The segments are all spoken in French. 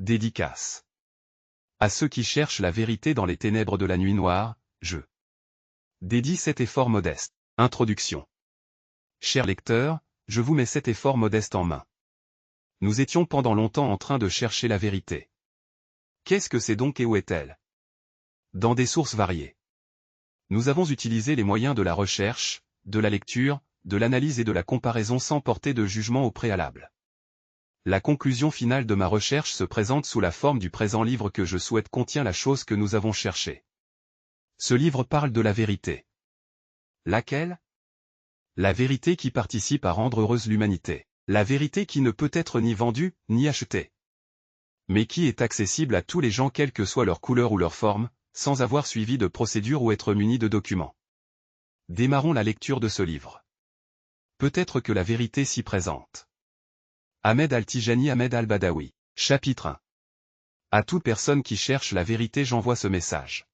Dédicace. À ceux qui cherchent la vérité dans les ténèbres de la nuit noire, je dédie cet effort modeste. Introduction. Chers lecteurs, je vous mets cet effort modeste en main. Nous étions pendant longtemps en train de chercher la vérité. Qu'est-ce que c'est donc et où est-elle? Dans des sources variées. Nous avons utilisé les moyens de la recherche, de la lecture, de l'analyse et de la comparaison sans porter de jugement au préalable. La conclusion finale de ma recherche se présente sous la forme du présent livre que je souhaite contient la chose que nous avons cherchée. Ce livre parle de la vérité. Laquelle? La vérité qui participe à rendre heureuse l'humanité. La vérité qui ne peut être ni vendue, ni achetée. Mais qui est accessible à tous les gens quelle que soit leur couleur ou leur forme, sans avoir suivi de procédure ou être muni de documents. Démarrons la lecture de ce livre. Peut-être que la vérité s'y présente. Ahmed Al-Tijani Ahmed Al-Badawi. Chapitre 1. À toute personne qui cherche la vérité j'envoie ce message.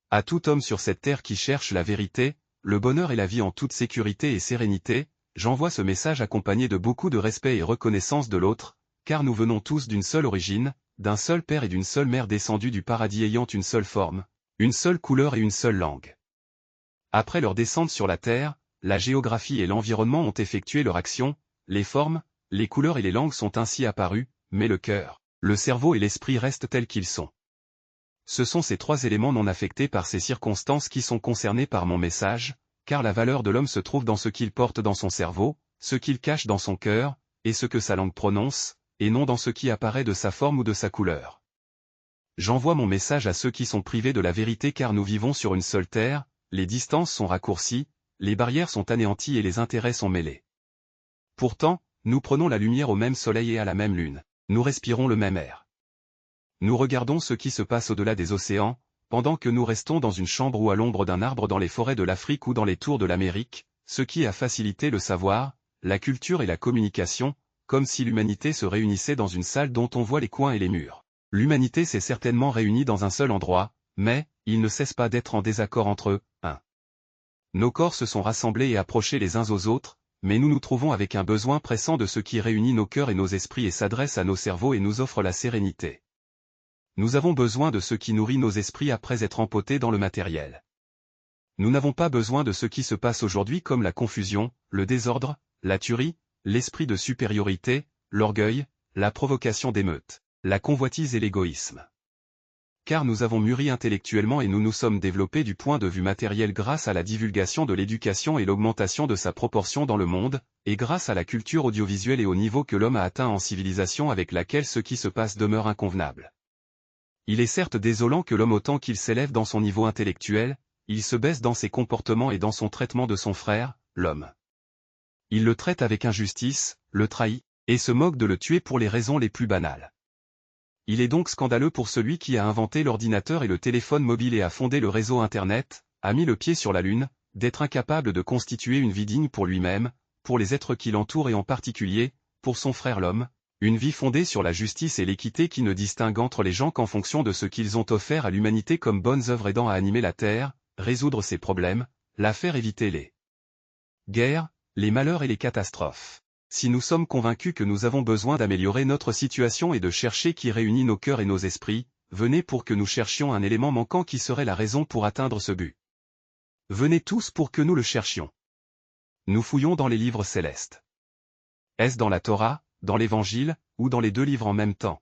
À tout homme sur cette terre qui cherche la vérité, le bonheur et la vie en toute sécurité et sérénité, j'envoie ce message accompagné de beaucoup de respect et reconnaissance de l'autre, car nous venons tous d'une seule origine, d'un seul père et d'une seule mère descendus du paradis ayant une seule forme, une seule couleur et une seule langue. Après leur descente sur la terre, la géographie et l'environnement ont effectué leur action, les formes, les couleurs et les langues sont ainsi apparues, mais le cœur, le cerveau et l'esprit restent tels qu'ils sont. Ce sont ces trois éléments non affectés par ces circonstances qui sont concernés par mon message, car la valeur de l'homme se trouve dans ce qu'il porte dans son cerveau, ce qu'il cache dans son cœur, et ce que sa langue prononce, et non dans ce qui apparaît de sa forme ou de sa couleur. J'envoie mon message à ceux qui sont privés de la vérité car nous vivons sur une seule terre, les distances sont raccourcies, les barrières sont anéanties et les intérêts sont mêlés. Pourtant, nous prenons la lumière au même soleil et à la même lune, nous respirons le même air. Nous regardons ce qui se passe au-delà des océans, pendant que nous restons dans une chambre ou à l'ombre d'un arbre dans les forêts de l'Afrique ou dans les tours de l'Amérique, ce qui a facilité le savoir, la culture et la communication, comme si l'humanité se réunissait dans une salle dont on voit les coins et les murs. L'humanité s'est certainement réunie dans un seul endroit, mais, ils ne cessent pas d'être en désaccord entre eux. 1. Nos corps se sont rassemblés et approchés les uns aux autres, mais nous nous trouvons avec un besoin pressant de ce qui réunit nos cœurs et nos esprits et s'adresse à nos cerveaux et nous offre la sérénité. Nous avons besoin de ce qui nourrit nos esprits après être empotés dans le matériel. Nous n'avons pas besoin de ce qui se passe aujourd'hui comme la confusion, le désordre, la tuerie, l'esprit de supériorité, l'orgueil, la provocation d'émeute, la convoitise et l'égoïsme. Car nous avons mûri intellectuellement et nous nous sommes développés du point de vue matériel grâce à la divulgation de l'éducation et l'augmentation de sa proportion dans le monde, et grâce à la culture audiovisuelle et au niveau que l'homme a atteint en civilisation avec laquelle ce qui se passe demeure inconvenable. Il est certes désolant que l'homme autant qu'il s'élève dans son niveau intellectuel, il se baisse dans ses comportements et dans son traitement de son frère, l'homme. Il le traite avec injustice, le trahit, et se moque de le tuer pour les raisons les plus banales. Il est donc scandaleux pour celui qui a inventé l'ordinateur et le téléphone mobile et a fondé le réseau Internet, a mis le pied sur la Lune, d'être incapable de constituer une vie digne pour lui-même, pour les êtres qui l'entourent et en particulier, pour son frère l'homme, une vie fondée sur la justice et l'équité qui ne distingue entre les gens qu'en fonction de ce qu'ils ont offert à l'humanité comme bonnes œuvres aidant à animer la Terre, résoudre ses problèmes, la faire éviter les guerres, les malheurs et les catastrophes. Si nous sommes convaincus que nous avons besoin d'améliorer notre situation et de chercher qui réunit nos cœurs et nos esprits, venez pour que nous cherchions un élément manquant qui serait la raison pour atteindre ce but. Venez tous pour que nous le cherchions. Nous fouillons dans les livres célestes. Est-ce dans la Torah, dans l'Évangile, ou dans les deux livres en même temps?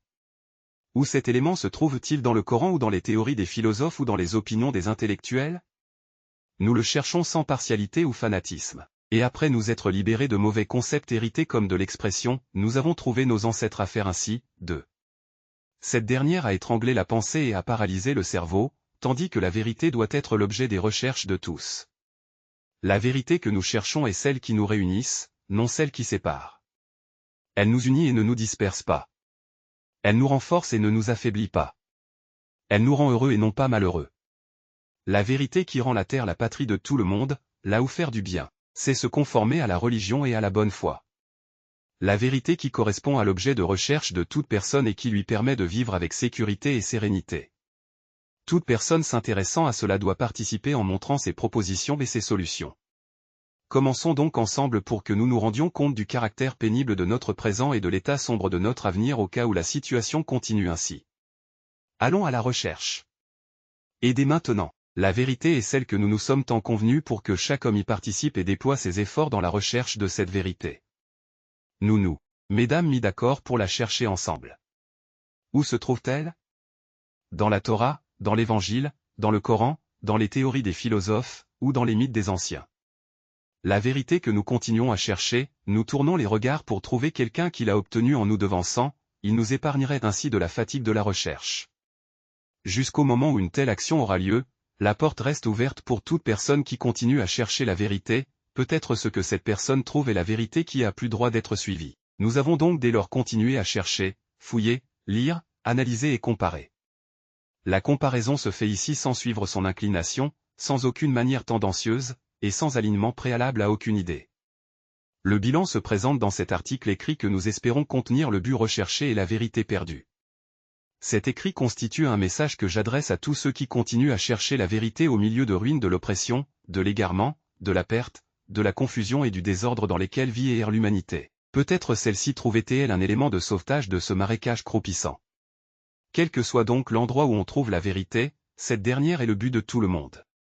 Où cet élément se trouve-t-il dans le Coran ou dans les théories des philosophes ou dans les opinions des intellectuels? Nous le cherchons sans partialité ou fanatisme. Et après nous être libérés de mauvais concepts hérités comme de l'expression « nous avons trouvé nos ancêtres à faire ainsi », cette dernière a étranglé la pensée et a paralysé le cerveau, tandis que la vérité doit être l'objet des recherches de tous. La vérité que nous cherchons est celle qui nous réunisse, non celle qui sépare. Elle nous unit et ne nous disperse pas. Elle nous renforce et ne nous affaiblit pas. Elle nous rend heureux et non pas malheureux. La vérité qui rend la terre la patrie de tout le monde, là où faire du bien, c'est se conformer à la religion et à la bonne foi. La vérité qui correspond à l'objet de recherche de toute personne et qui lui permet de vivre avec sécurité et sérénité. Toute personne s'intéressant à cela doit participer en montrant ses propositions et ses solutions. Commençons donc ensemble pour que nous nous rendions compte du caractère pénible de notre présent et de l'état sombre de notre avenir au cas où la situation continue ainsi. Allons à la recherche. Et dès maintenant, la vérité est celle que nous nous sommes tant convenus pour que chaque homme y participe et déploie ses efforts dans la recherche de cette vérité. Nous, mesdames mis d'accord pour la chercher ensemble. Où se trouve-t-elle? Dans la Torah, dans l'Évangile, dans le Coran, dans les théories des philosophes, ou dans les mythes des anciens. La vérité que nous continuons à chercher, nous tournons les regards pour trouver quelqu'un qui l'a obtenue en nous devançant, il nous épargnerait ainsi de la fatigue de la recherche. Jusqu'au moment où une telle action aura lieu, la porte reste ouverte pour toute personne qui continue à chercher la vérité, peut-être ce que cette personne trouve est la vérité qui a plus droit d'être suivie. Nous avons donc dès lors continué à chercher, fouiller, lire, analyser et comparer. La comparaison se fait ici sans suivre son inclination, sans aucune manière tendancieuse, et sans alignement préalable à aucune idée. Le bilan se présente dans cet article écrit que nous espérons contenir le but recherché et la vérité perdue. Cet écrit constitue un message que j'adresse à tous ceux qui continuent à chercher la vérité au milieu de ruines de l'oppression, de l'égarement, de la perte, de la confusion et du désordre dans lesquels vit et erre l'humanité. Peut-être celle-ci trouvait-elle un élément de sauvetage de ce marécage croupissant. Quel que soit donc l'endroit où on trouve la vérité, cette dernière est le but de tout le monde.